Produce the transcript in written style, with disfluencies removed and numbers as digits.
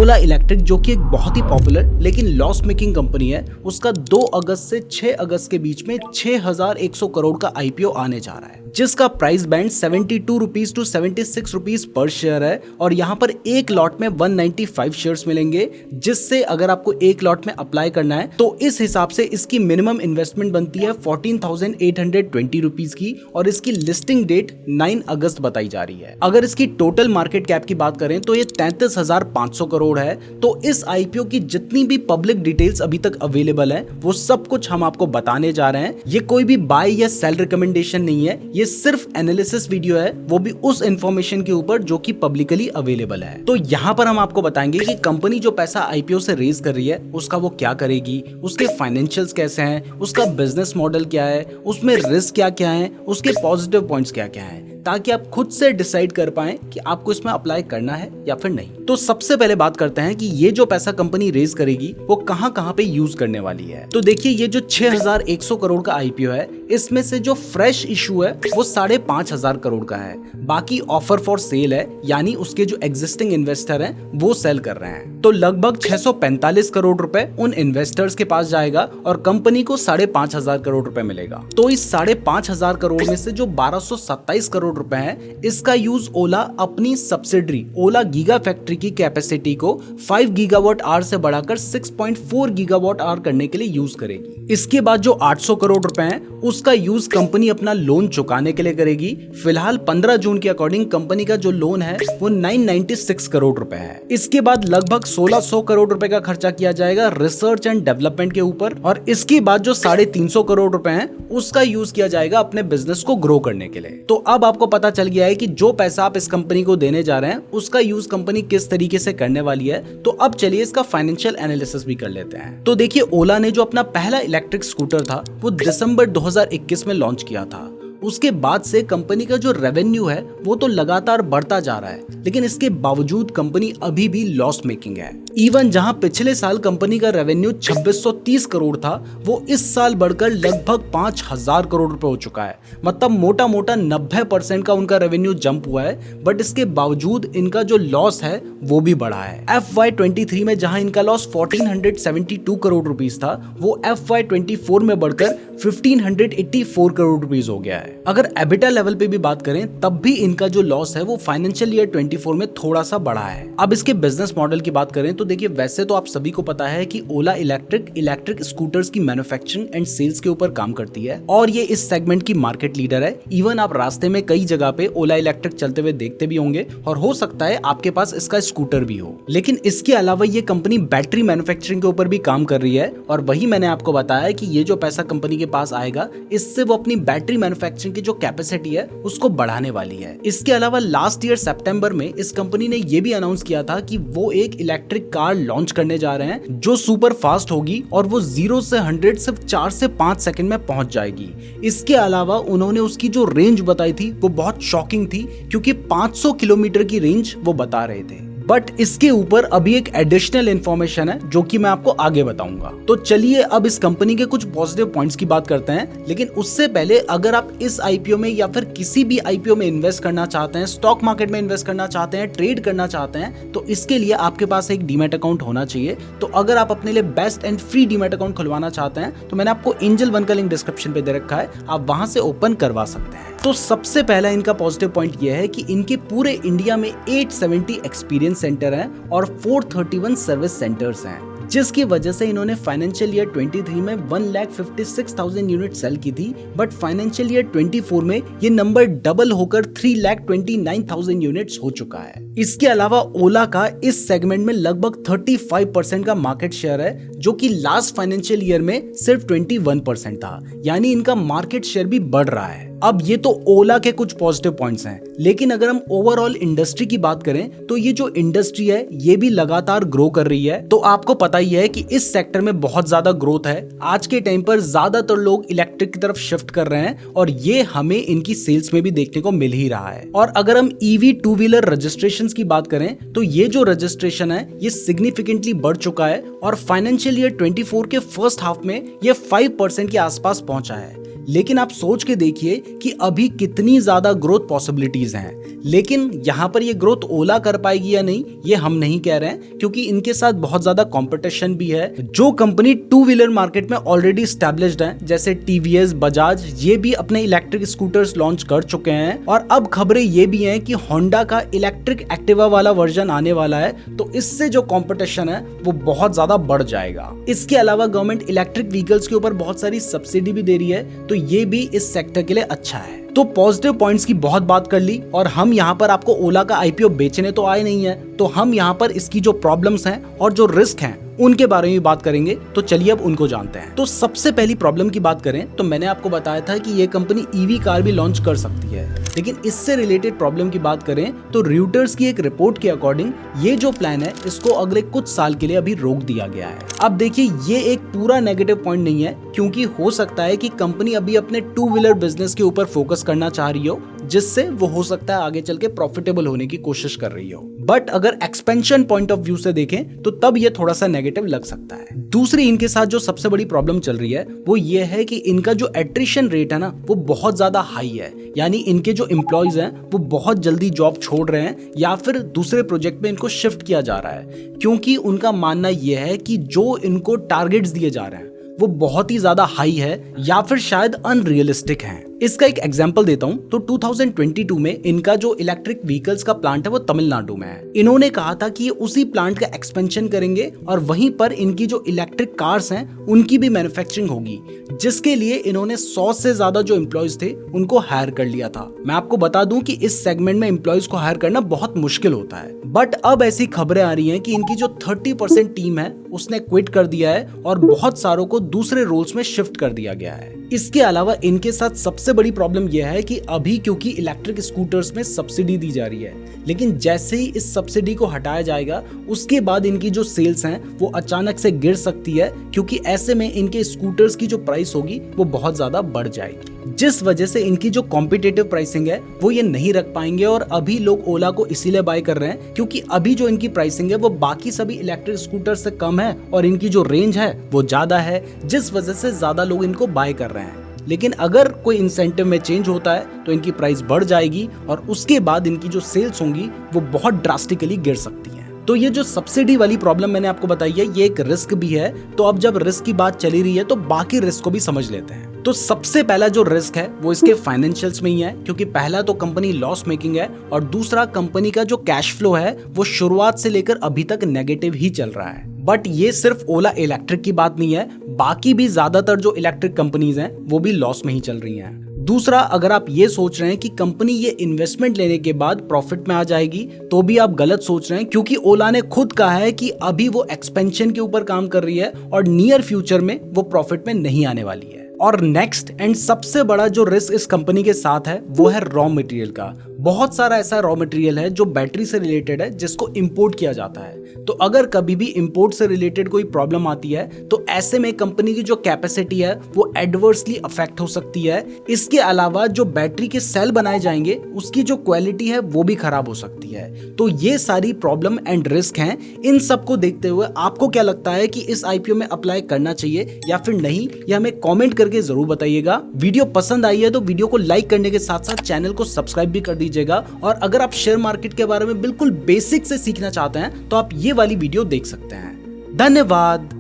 ओला electric, जो कि एक बहुत ही पॉपुलर लेकिन लॉस मेकिंग कंपनी है, उसका 2 अगस्त से 6 अगस्त के बीच में 6100 करोड़ का आईपीओ आने जा रहा है, जिसका price band 72 rupees to 76 rupees पर शेयर है। और यहाँ पर एक लॉट में 195 शेयर्स मिलेंगे, जिससे अगर आपको एक लॉट में अप्लाई करना है तो इस हिसाब से इसकी मिनिमम इन्वेस्टमेंट बनती है 14,820 रुपीज की, और इसकी लिस्टिंग डेट 9 अगस्त बताई जा रही है। अगर इसकी टोटल मार्केट कैप की बात करें तो ये 33,500 करोड़ है। तो इस आईपीओ की जितनी भी पब्लिक डिटेल्स अभी तक अवेलेबल है वो सब कुछ हम आपको बताने जा रहे हैं। ये कोई भी बाय या सेल रिकमेंडेशन नहीं है, ये सिर्फ एनालिसिस वीडियो है, वो भी उस इंफॉर्मेशन के ऊपर जो कि पब्लिकली अवेलेबल है। तो यहाँ पर हम आपको बताएंगे कि कंपनी जो पैसा आईपीओ से रेज कर रही है उसका वो क्या करेगी, उसके फाइनेंशियल्स कैसे हैं, उसका बिजनेस मॉडल क्या है, उसमें रिस्क क्या क्या है, उसके पॉजिटिव पॉइंट्स क्या क्या है, ताकि आप खुद से डिसाइड कर पाएं कि आपको इसमें अप्लाई करना है या फिर नहीं। तो सबसे पहले बात करते हैं कि ये जो पैसा कंपनी रेज करेगी वो कहां कहां पे यूज करने वाली है। तो देखिए, ये जो 6100 करोड़ का आईपीओ है, इसमें से जो फ्रेश इशू है वो 5,500 करोड़ का है। बाकी ऑफर फॉर सेल है, यानी उसके जो एग्जिस्टिंग इन्वेस्टर हैं वो सेल कर रहे हैं। तो लगभग 645 करोड़ रुपए उन इन्वेस्टर्स के पास जाएगा और कंपनी को 5,500 करोड़ रुपए मिलेगा। तो इस 5,500 करोड़ में से जो 1227 करोड़ रुपए हैं, इसका यूज ओला अपनी सब्सिडरी ओला गीगा फैक्ट्री की कैपेसिटी को 5 गीगावाट आवर से बढ़ाकर 6.4 गीगावाट आवर करने के लिए यूज करेगी। इसके बाद जो 800 करोड़ रुपए हैं, उसका यूज कंपनी अपना लोन चुकाने के लिए करेगी। फिलहाल 15 जून के अकॉर्डिंग कंपनी का जो लोन है वो 996 करोड़ रुपए है। इसके बाद लगभग 1600 करोड़ रुपए का खर्चा किया जाएगा रिसर्च एंड डेवलपमेंट के ऊपर, और इसके बाद जो 350 करोड़ रुपए हैं उसका यूज किया जाएगा अपने बिजनेस को ग्रो करने के लिए। तो अब आपको पता चल गया है कि जो पैसा आप इस कंपनी को देने जा रहे हैं उसका यूज कंपनी किस तरीके से करने वाली है। तो अब चलिए इसका फाइनेंशियल एनालिसिस भी कर लेते हैं। तो देखिए, ओला ने जो अपना पहला इलेक्ट्रिक स्कूटर था वो दिसंबर 2021 में लॉन्च किया था। उसके बाद से कंपनी का जो रेवेन्यू है वो तो लगातार बढ़ता जा रहा है, लेकिन इसके बावजूद कंपनी अभी भी लॉस मेकिंग है। इवन जहां पिछले साल कंपनी का रेवेन्यू 2630 करोड़ था, वो इस साल बढ़कर लगभग 5000 करोड़ रुपए हो चुका है। मतलब मोटा मोटा 90% का उनका रेवेन्यू जंप हुआ है, बट इसके बावजूद इनका जो लॉस है वो भी बढ़ा है। FY23 में जहां इनका लॉस 1472 करोड़ रुपीस था, वो FY24 में बढ़कर 1584 करोड़ रुपीस हो गया है। अगर एबिटा लेवल पे भी बात करें तब भी इनका जो लॉस है वो फाइनेंशियल ईयर 24 में थोड़ा सा बढ़ा है। अब इसके बिजनेस मॉडल की बात करें तो देखिए, वैसे तो आप सभी को पता है कि ओला इलेक्ट्रिक स्कूटर्स की मैन्युफैक्चरिंग एंड सेल्स के ऊपर काम करती है और ये इस सेगमेंट की मार्केट लीडर है। इवन आप रास्ते में कई जगह पे ओला इलेक्ट्रिक चलते हुए देखते भी होंगे और हो सकता है आपके पास इसका स्कूटर भी हो। लेकिन इसके अलावा ये कंपनी बैटरी मैन्युफैक्चरिंग के ऊपर भी काम कर रही है, और वही मैंने आपको बताया कि ये जो पैसा कंपनी के पास आएगा, इससे वो अपनी बैटरी मैन्युफैक्चरिंग की जो कैपेसिटी है उसको बढ़ाने वाली है। इसके अलावा लास्ट ईयर सितंबर में इस कंपनी ने ये भी अनाउंस किया था कि वो एक इलेक्ट्रिक कार लॉन्च करने जा रहे हैं जो सुपर फास्ट होगी और वो 0 से 100 सिर्फ 4 से 5 सेकंड में पहुंच जाएगी। इसके अलावा उन्होंने उसकी जो रेंज बताई थी वो बहुत शॉकिंग थी, क्योंकि 500 किलोमीटर की रेंज वो बता रहे थे। बट इसके ऊपर अभी एक एडिशनल इंफॉर्मेशन है जो कि मैं आपको आगे बताऊंगा। तो चलिए अब इस कंपनी के कुछ पॉजिटिव पॉइंट्स की बात करते हैं। लेकिन उससे पहले अगर आप इस आईपीओ में या फिर किसी भी आईपीओ में इन्वेस्ट करना चाहते हैं, स्टॉक मार्केट में इन्वेस्ट करना चाहते हैं, ट्रेड करना चाहते हैं, तो इसके लिए आपके पास एक डीमैट अकाउंट होना चाहिए। तो अगर आप अपने लिए best and free demat account खुलवाना चाहते हैं तो मैंने आपको एंजल वन का लिंक डिस्क्रिप्शन पे दे रखा है, आप वहां से ओपन करवा सकते हैं। तो सबसे पहला इनका पॉजिटिव पॉइंट यह है कि इनके पूरे इंडिया में 870 एक्सपीरियंस सेंटर हैं और 431 सर्विस सेंटर्स हैं, जिसकी वजह से इन्होंने फाइनेंशियल ईयर 23 में 1,56,000 यूनिट सेल की थी, बट फाइनेंशियल ईयर 24 में ये नंबर डबल होकर 3,29,000 यूनिट्स हो चुका है। इसके अलावा ओला का इस सेगमेंट में लगभग 35% का मार्केट शेयर है, जो कि लास्ट फाइनेंशियल ईयर में सिर्फ 21% था, यानी इनका मार्केट शेयर भी बढ़ रहा है। अब ये तो ओला के कुछ पॉजिटिव पॉइंट्स हैं, लेकिन अगर हम ओवरऑल इंडस्ट्री की बात करें तो ये जो इंडस्ट्री है ये भी लगातार ग्रो कर रही है। तो आपको पता ही है कि इस सेक्टर में बहुत ज्यादा ग्रोथ है। आज के टाइम पर ज्यादातर लोग इलेक्ट्रिक की तरफ शिफ्ट कर रहे हैं और ये हमें इनकी सेल्स में भी देखने को मिल ही रहा है। और अगर हम ईवी टू व्हीलर रजिस्ट्रेशन की बात करें तो ये जो रजिस्ट्रेशन है ये सिग्निफिकेंटली बढ़ चुका है और फाइनेंशियल ईयर 24 के फर्स्ट हाफ में ये 5% के आसपास पहुंचा है। लेकिन आप सोच के देखिए कि अभी कितनी ज्यादा ग्रोथ पॉसिबिलिटीज हैं। लेकिन यहाँ पर ये ग्रोथ ओला कर पाएगी या नहीं ये हम नहीं कह रहे हैं, क्योंकि इनके साथ बहुत ज्यादा कंपटीशन भी है। जो कंपनी टू व्हीलर मार्केट में ऑलरेडी स्टैब्लिश्ड है, जैसे टीवीएस, बजाज, ये भी अपने इलेक्ट्रिक स्कूटर्स लॉन्च कर चुके हैं। और अब खबरें ये भी हैं कि होंडा का इलेक्ट्रिक एक्टिवा वाला वर्जन आने वाला है, तो इससे जो कंपटीशन है वो बहुत ज्यादा बढ़ जाएगा। इसके अलावा गवर्नमेंट इलेक्ट्रिक व्हीकल्स के ऊपर बहुत सारी सब्सिडी भी दे रही है, तो ये भी इस सेक्टर के लिए अच्छा है। तो पॉजिटिव पॉइंट्स की बहुत बात कर ली, और हम यहाँ पर आपको ओला का आईपीओ बेचने तो आए नहीं है, तो हम यहाँ पर इसकी जो प्रॉब्लम्स हैं और जो रिस्क हैं उनके बारे में बात करेंगे। तो चलिए अब उनको जानते हैं। तो सबसे पहली प्रॉब्लम की बात करें तो मैंने आपको बताया था कि ये कंपनी ईवी कार भी लॉन्च कर सकती है, लेकिन इससे रिलेटेड प्रॉब्लम की बात करें तो रॉयटर्स की एक रिपोर्ट के अकॉर्डिंग ये जो प्लान है इसको अगले कुछ साल के लिए अभी रोक दिया गया है। अब देखिए ये एक पूरा नेगेटिव पॉइंट नहीं है, क्योंकि हो सकता है कि कंपनी अभी अपने टू व्हीलर बिजनेस के ऊपर फोकस करना चाह रही हो, जिससे वो हो सकता है आगे चल के प्रॉफिटेबल होने की कोशिश कर रही हो। बट अगर एक्सपेंशन पॉइंट ऑफ व्यू से देखें तो तब ये थोड़ा सा नेगेटिव लग सकता है। दूसरी इनके साथ जो सबसे बड़ी प्रॉब्लम चल रही है वो ये है कि इनका जो एट्रिशन रेट है ना वो बहुत ज्यादा हाई है, यानी इनके जो एम्प्लॉयज हैं वो बहुत जल्दी जॉब छोड़ रहे हैं या फिर दूसरे प्रोजेक्ट में इनको शिफ्ट किया जा रहा है, क्योंकि उनका मानना यह है कि जो इनको टारगेट्स दिए जा रहे हैं वो बहुत ही ज्यादा हाई है या फिर शायद अनरियलिस्टिक है। इसका एक एग्जांपल देता हूं तो 2022 में इनका जो इलेक्ट्रिक व्हीकल्स का प्लांट है वो तमिलनाडु में है। इन्होंने कहा था कि ये उसी प्लांट का एक्सपेंशन करेंगे और वहीं पर इनकी जो इलेक्ट्रिक कार्स हैं उनकी भी मैन्युफैक्चरिंग होगी, जिसके लिए इन्होंने 100 से ज्यादा जो एम्प्लॉयज थे उनको हायर कर लिया था। मैं आपको बता दूं कि इस सेगमेंट में एम्प्लॉयज को हायर करना बहुत मुश्किल होता है। बट अब ऐसी खबरें आ रही हैं कि इनकी जो 30% टीम है उसने क्विट कर दिया है और बहुत सारों को दूसरे रोल्स में शिफ्ट कर दिया गया है। इसके अलावा इनके साथ सबसे बड़ी प्रॉब्लम यह है कि अभी क्योंकि इलेक्ट्रिक स्कूटर्स में सब्सिडी दी जा रही है, लेकिन जैसे ही इस सब्सिडी को हटाया जाएगा उसके बाद इनकी जो सेल्स हैं वो अचानक से गिर सकती है, क्योंकि ऐसे में इनके स्कूटर्स की जो प्राइस होगी वो बहुत ज्यादा बढ़ जाएगी, जिस वजह से इनकी जो कॉम्पिटिटिव प्राइसिंग है वो ये नहीं रख पाएंगे। और अभी लोग ओला को इसीलिए बाय कर रहे हैं क्योंकि अभी जो इनकी प्राइसिंग है वो बाकी सभी इलेक्ट्रिक स्कूटर से कम है और इनकी जो रेंज है वो ज्यादा है, जिस वजह से ज्यादा लोग इनको बाय कर रहे हैं। लेकिन अगर कोई इंसेंटिव में चेंज होता है तो इनकी प्राइस बढ़ जाएगी और उसके बाद इनकी जो सेल्स होंगी वो बहुत ड्रास्टिकली गिर सकती है। तो ये जो सब्सिडी वाली प्रॉब्लम मैंने आपको बताई है ये एक रिस्क भी है। तो अब जब रिस्क की बात चली रही है तो बाकी रिस्क को भी समझ लेते हैं। तो सबसे पहला जो रिस्क है वो इसके फाइनेंशियल्स में ही है, क्योंकि पहला तो कंपनी लॉस मेकिंग है और दूसरा कंपनी का जो कैश फ्लो है वो शुरुआत से लेकर अभी तक नेगेटिव ही चल रहा है। बट ये सिर्फ ओला इलेक्ट्रिक की बात नहीं है, बाकी भी ज्यादातर जो इलेक्ट्रिक कंपनीज हैं वो भी लॉस में ही चल रही हैं। दूसरा, अगर आप ये सोच रहे हैं कि कंपनी ये इन्वेस्टमेंट लेने के बाद प्रॉफिट में आ जाएगी तो भी आप गलत सोच रहे हैं, क्योंकि ओला ने खुद कहा है कि अभी वो एक्सपेंशन के ऊपर काम कर रही है और नियर फ्यूचर में वो प्रॉफिट में नहीं आने वाली है। और नेक्स्ट एंड सबसे बड़ा जो रिस्क इस कंपनी के साथ है वो है रॉ मटेरियल का। बहुत सारा ऐसा रॉ मटेरियल है जो बैटरी से रिलेटेड है जिसको इंपोर्ट किया जाता है। तो अगर कभी भी इंपोर्ट से रिलेटेड कोई प्रॉब्लम आती है तो ऐसे में कंपनी की जो कैपेसिटी है वो एडवर्सली अफेक्ट हो सकती है। इसके अलावा जो बैटरी के सेल बनाए जाएंगे उसकी जो क्वालिटी है वो भी खराब हो सकती है। तो ये सारी प्रॉब्लम एंड रिस्क हैं। इन सबको देखते हुए आपको क्या लगता है कि इस आईपीओ में अप्लाई करना चाहिए या फिर नहीं, ये हमें कमेंट करके जरूर बताइएगा। वीडियो पसंद आई है तो वीडियो को लाइक करने के साथ साथ चैनल को सब्सक्राइब भी कर दीजिएगा। और अगर आप शेयर मार्केट के बारे में बिल्कुल बेसिक से सीखना चाहते हैं तो आप ये वाली वीडियो देख सकते हैं। धन्यवाद।